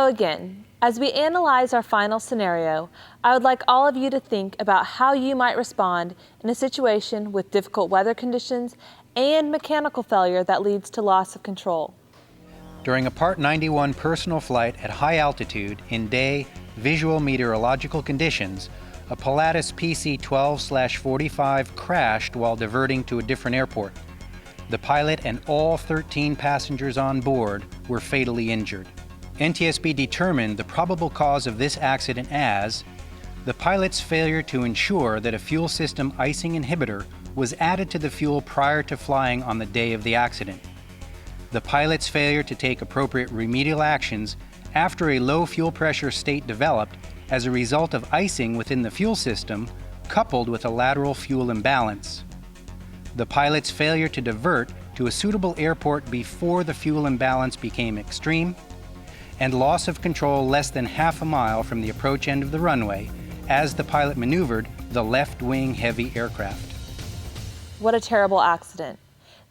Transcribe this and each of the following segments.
So again, as we analyze our final scenario, I would like all of you to think about how you might respond in a situation with difficult weather conditions and mechanical failure that leads to loss of control. During a Part 91 personal flight at high altitude in day visual meteorological conditions, a Pilatus PC-12/45 crashed while diverting to a different airport. The pilot and all 13 passengers on board were fatally injured. NTSB determined the probable cause of this accident as the pilot's failure to ensure that a fuel system icing inhibitor was added to the fuel prior to flying on the day of the accident, the pilot's failure to take appropriate remedial actions after a low fuel pressure state developed as a result of icing within the fuel system coupled with a lateral fuel imbalance, the pilot's failure to divert to a suitable airport before the fuel imbalance became extreme, and loss of control less than half a mile from the approach end of the runway as the pilot maneuvered the left-wing heavy aircraft. What a terrible accident.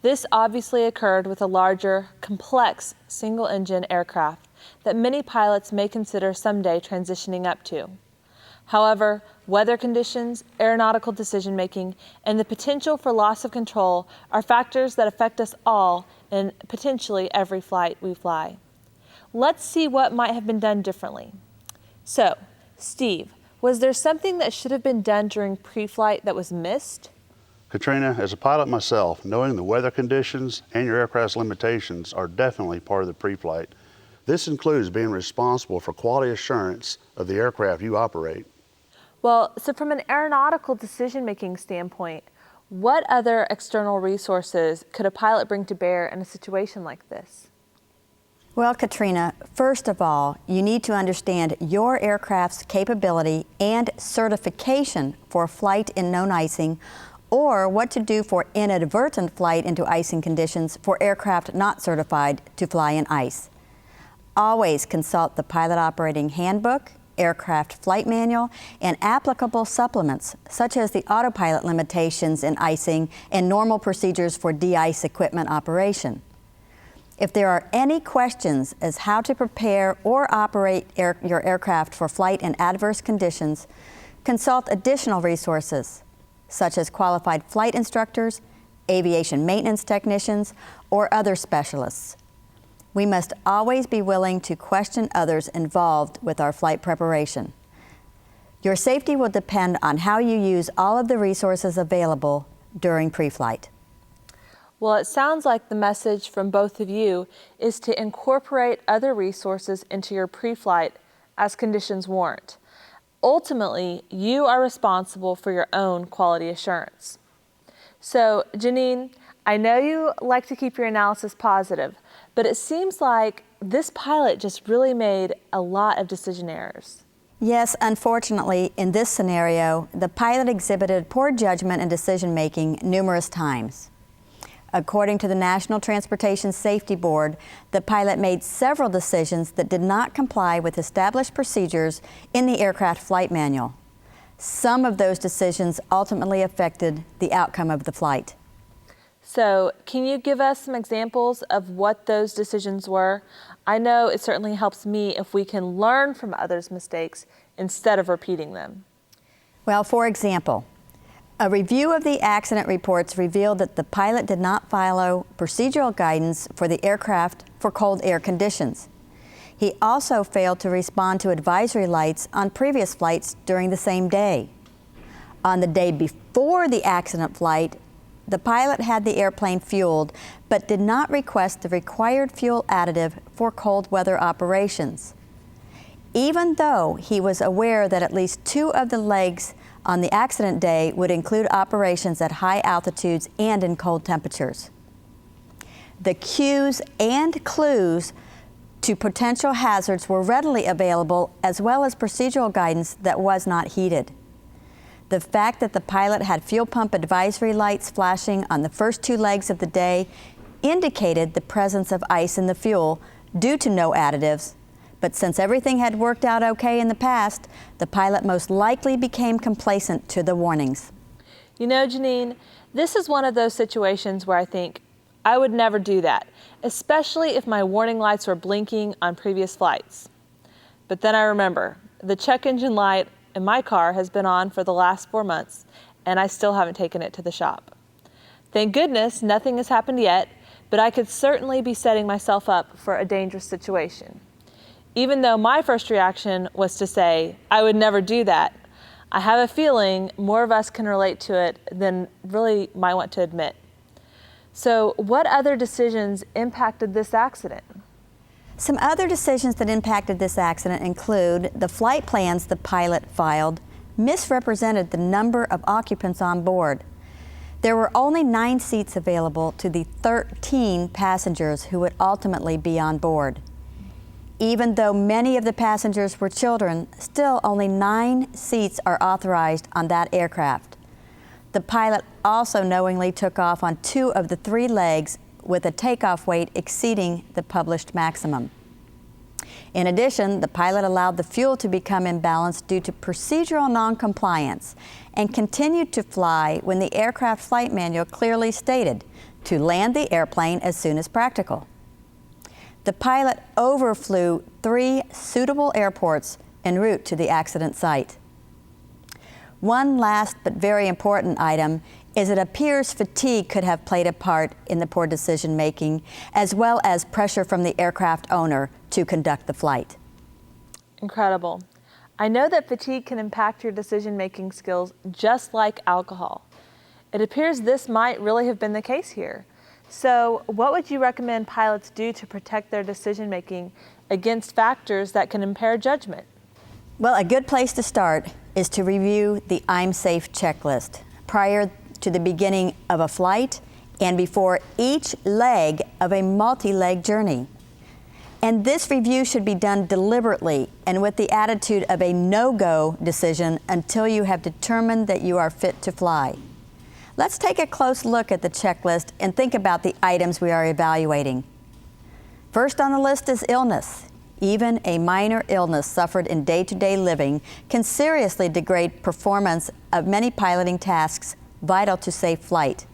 This obviously occurred with a larger, complex, single-engine aircraft that many pilots may consider someday transitioning up to. However, weather conditions, aeronautical decision-making, and the potential for loss of control are factors that affect us all in potentially every flight we fly. Let's see what might have been done differently. So, Steve, was there something that should have been done during pre-flight that was missed? Katrina, as a pilot myself, knowing the weather conditions and your aircraft's limitations are definitely part of the pre-flight. This includes being responsible for quality assurance of the aircraft you operate. Well, so from an aeronautical decision-making standpoint, what other external resources could a pilot bring to bear in a situation like this? Well, Katrina, first of all, you need to understand your aircraft's capability and certification for flight in known icing, or what to do for inadvertent flight into icing conditions for aircraft not certified to fly in ice. Always consult the Pilot Operating Handbook, Aircraft Flight Manual, and applicable supplements, such as the autopilot limitations in icing and normal procedures for de-ice equipment operation. If there are any questions as how to prepare or operate your aircraft for flight in adverse conditions, consult additional resources, such as qualified flight instructors, aviation maintenance technicians, or other specialists. We must always be willing to question others involved with our flight preparation. Your safety will depend on how you use all of the resources available during pre-flight. Well, it sounds like the message from both of you is to incorporate other resources into your pre-flight as conditions warrant. Ultimately, you are responsible for your own quality assurance. So, Janine, I know you like to keep your analysis positive, but it seems like this pilot just really made a lot of decision errors. Yes, unfortunately, in this scenario, the pilot exhibited poor judgment and decision-making numerous times. According to the National Transportation Safety Board, the pilot made several decisions that did not comply with established procedures in the aircraft flight manual. Some of those decisions ultimately affected the outcome of the flight. So, can you give us some examples of what those decisions were? I know it certainly helps me if we can learn from others' mistakes instead of repeating them. Well, for example, a review of the accident reports revealed that the pilot did not follow procedural guidance for the aircraft for cold air conditions. He also failed to respond to advisory lights on previous flights during the same day. On the day before the accident flight, the pilot had the airplane fueled, but did not request the required fuel additive for cold weather operations. Even though he was aware that at least 2 of the legs on the accident day would include operations at high altitudes and in cold temperatures. The cues and clues to potential hazards were readily available, as well as procedural guidance that was not heeded. The fact that the pilot had fuel pump advisory lights flashing on the first 2 legs of the day indicated the presence of ice in the fuel due to no additives, but since everything had worked out okay in the past, the pilot most likely became complacent to the warnings. You know, Janine, this is one of those situations where I think I would never do that, especially if my warning lights were blinking on previous flights. But then I remember, the check engine light in my car has been on for the last 4 months, and I still haven't taken it to the shop. Thank goodness nothing has happened yet, but I could certainly be setting myself up for a dangerous situation. Even though my first reaction was to say, I would never do that, I have a feeling more of us can relate to it than really might want to admit. So what other decisions impacted this accident? Some other decisions that impacted this accident include the flight plans the pilot filed misrepresented the number of occupants on board. There were only 9 seats available to the 13 passengers who would ultimately be on board. Even though many of the passengers were children, still only 9 seats are authorized on that aircraft. The pilot also knowingly took off on 2 of the 3 legs with a takeoff weight exceeding the published maximum. In addition, the pilot allowed the fuel to become imbalanced due to procedural noncompliance and continued to fly when the aircraft flight manual clearly stated to land the airplane as soon as practical. The pilot overflew 3 suitable airports en route to the accident site. One last but very important item is it appears fatigue could have played a part in the poor decision making, as well as pressure from the aircraft owner to conduct the flight. Incredible. I know that fatigue can impact your decision-making skills just like alcohol. It appears this might really have been the case here. So what would you recommend pilots do to protect their decision-making against factors that can impair judgment? Well, a good place to start is to review the I'm Safe checklist prior to the beginning of a flight and before each leg of a multi-leg journey. And this review should be done deliberately and with the attitude of a no-go decision until you have determined that you are fit to fly. Let's take a close look at the checklist and think about the items we are evaluating. First on the list is illness. Even a minor illness suffered in day-to-day living can seriously degrade performance of many piloting tasks vital to safe flight.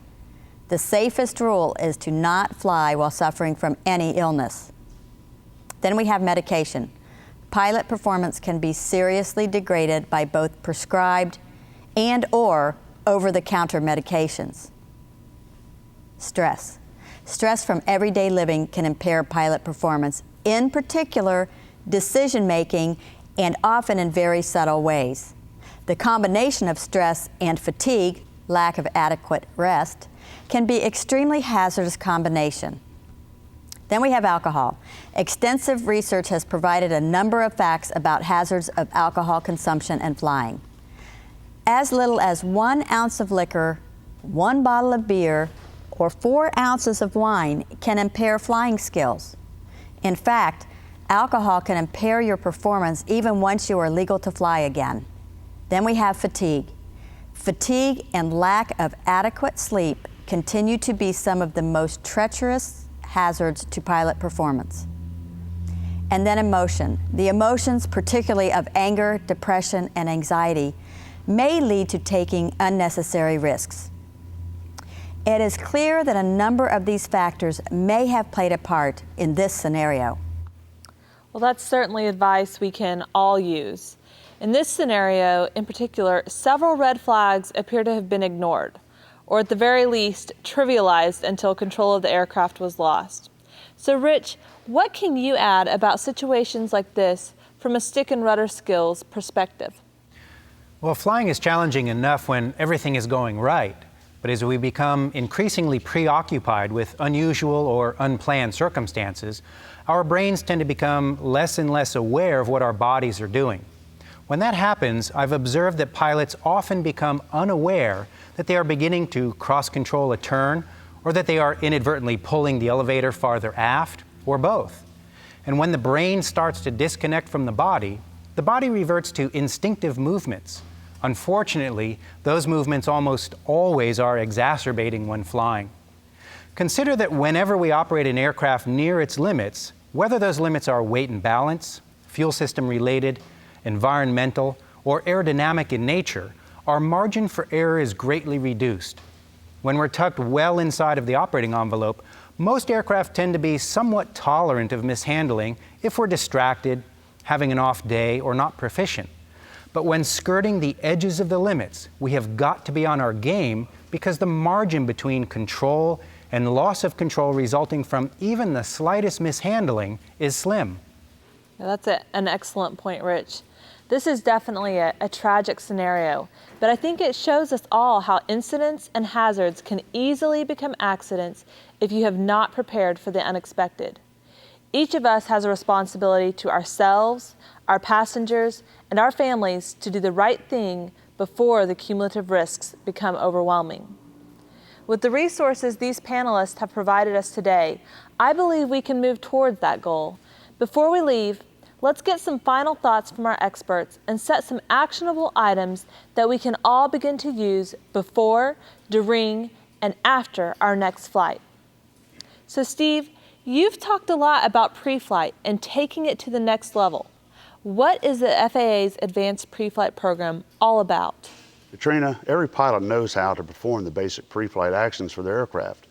The safest rule is to not fly while suffering from any illness. Then we have medication. Pilot performance can be seriously degraded by both prescribed and/or over-the-counter medications. Stress. Stress from everyday living can impair pilot performance, in particular decision-making, and often in very subtle ways. The combination of stress and fatigue, lack of adequate rest, can be extremely hazardous combination. Then we have alcohol. Extensive research has provided a number of facts about hazards of alcohol consumption and flying. As little as 1 ounce of liquor, 1 bottle of beer, or 4 ounces of wine can impair flying skills. In fact, alcohol can impair your performance even once you are legal to fly again. Then we have fatigue. Fatigue and lack of adequate sleep continue to be some of the most treacherous hazards to pilot performance. And then emotion. The emotions, particularly of anger, depression, and anxiety, may lead to taking unnecessary risks. It is clear that a number of these factors may have played a part in this scenario. Well, that's certainly advice we can all use. In this scenario, in particular, several red flags appear to have been ignored, or at the very least, trivialized until control of the aircraft was lost. So, Rich, what can you add about situations like this from a stick and rudder skills perspective? Well, flying is challenging enough when everything is going right. But as we become increasingly preoccupied with unusual or unplanned circumstances, our brains tend to become less and less aware of what our bodies are doing. When that happens, I've observed that pilots often become unaware that they are beginning to cross-control a turn, or that they are inadvertently pulling the elevator farther aft, or both. And when the brain starts to disconnect from the body reverts to instinctive movements. Unfortunately, those movements almost always are exacerbating when flying. Consider that whenever we operate an aircraft near its limits, whether those limits are weight and balance, fuel system related, environmental, or aerodynamic in nature, our margin for error is greatly reduced. When we're tucked well inside of the operating envelope, most aircraft tend to be somewhat tolerant of mishandling if we're distracted, having an off day, or not proficient. But when skirting the edges of the limits, we have got to be on our game because the margin between control and loss of control resulting from even the slightest mishandling is slim. Yeah, that's an excellent point, Rich. This is definitely a tragic scenario, but I think it shows us all how incidents and hazards can easily become accidents if you have not prepared for the unexpected. Each of us has a responsibility to ourselves, our passengers, and our families to do the right thing before the cumulative risks become overwhelming. With the resources these panelists have provided us today, I believe we can move towards that goal. Before we leave, let's get some final thoughts from our experts and set some actionable items that we can all begin to use before, during, and after our next flight. So Steve, you've talked a lot about pre-flight and taking it to the next level. What is the FAA's Advanced Pre-Flight Program all about? Katrina, every pilot knows how to perform the basic pre-flight actions for their aircraft.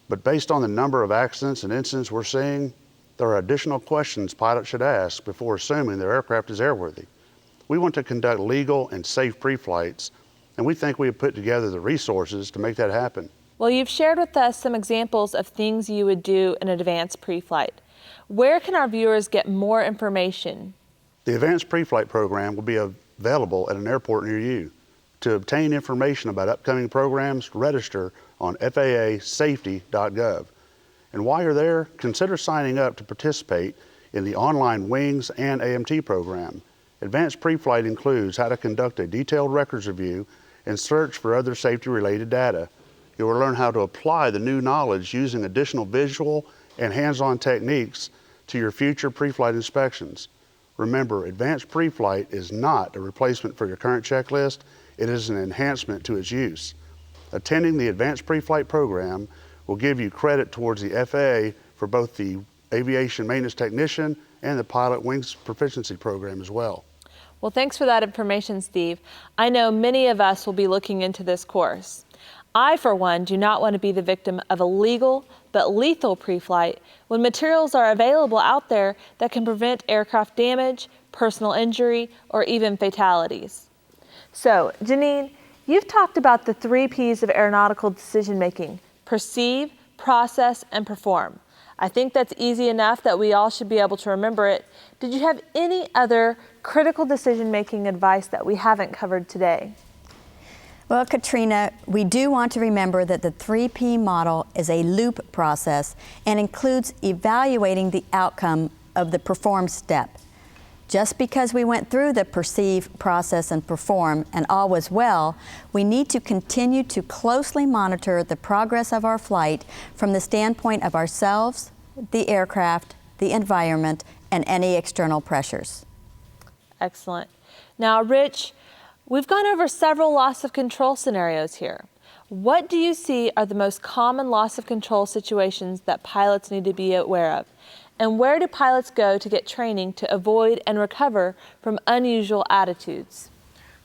But based on the number of accidents and incidents we're seeing, there are additional questions pilots should ask before assuming their aircraft is airworthy. We want to conduct legal and safe pre-flights, and we think we have put together the resources to make that happen. Well, you've shared with us some examples of things you would do in advanced pre-flight. Where can our viewers get more information? The Advanced Pre-Flight Program will be available at an airport near you. To obtain information about upcoming programs, register on FAASafety.gov. And while you're there, consider signing up to participate in the online Wings and AMT program. Advanced Pre-Flight includes how to conduct a detailed records review and search for other safety-related data. You will learn how to apply the new knowledge using additional visual and hands-on techniques to your future pre-flight inspections. Remember, advanced pre-flight is not a replacement for your current checklist, it is an enhancement to its use. Attending the advanced pre-flight program will give you credit towards the FAA for both the aviation maintenance technician and the pilot wings proficiency program as well. Well, thanks for that information, Steve. I know many of us will be looking into this course. I, for one, do not want to be the victim of illegal but lethal pre-flight when materials are available out there that can prevent aircraft damage, personal injury, or even fatalities. So, Janine, you've talked about the 3 P's of aeronautical decision-making: perceive, process, and perform. I think that's easy enough that we all should be able to remember it. Did you have any other critical decision-making advice that we haven't covered today? Well, Katrina, we do want to remember that the 3P model is a loop process and includes evaluating the outcome of the perform step. Just because we went through the perceive, process, and perform and all was well, we need to continue to closely monitor the progress of our flight from the standpoint of ourselves, the aircraft, the environment, and any external pressures. Excellent. Now, Rich, we've gone over several loss of control scenarios here. What do you see are the most common loss of control situations that pilots need to be aware of? And where do pilots go to get training to avoid and recover from unusual attitudes?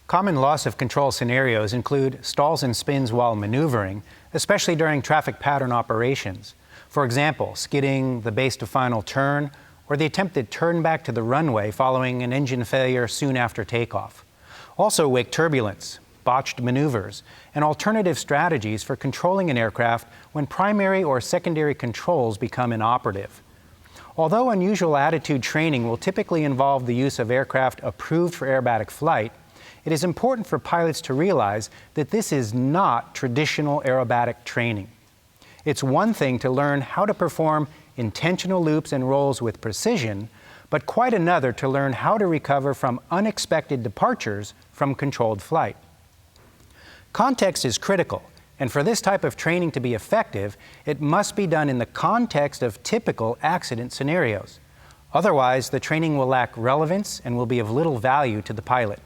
Common loss of control scenarios include stalls and spins while maneuvering, especially during traffic pattern operations. For example, skidding the base to final turn or the attempted turn back to the runway following an engine failure soon after takeoff. Also wake turbulence, botched maneuvers, and alternative strategies for controlling an aircraft when primary or secondary controls become inoperative. Although unusual attitude training will typically involve the use of aircraft approved for aerobatic flight, it is important for pilots to realize that this is not traditional aerobatic training. It's one thing to learn how to perform intentional loops and rolls with precision, but quite another to learn how to recover from unexpected departures from controlled flight. Context is critical, and for this type of training to be effective, it must be done in the context of typical accident scenarios. Otherwise, the training will lack relevance and will be of little value to the pilot.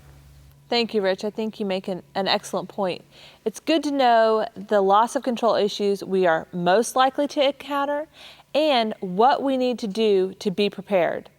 Thank you, Rich. I think you make an excellent point. It's good to know the loss of control issues we are most likely to encounter and what we need to do to be prepared.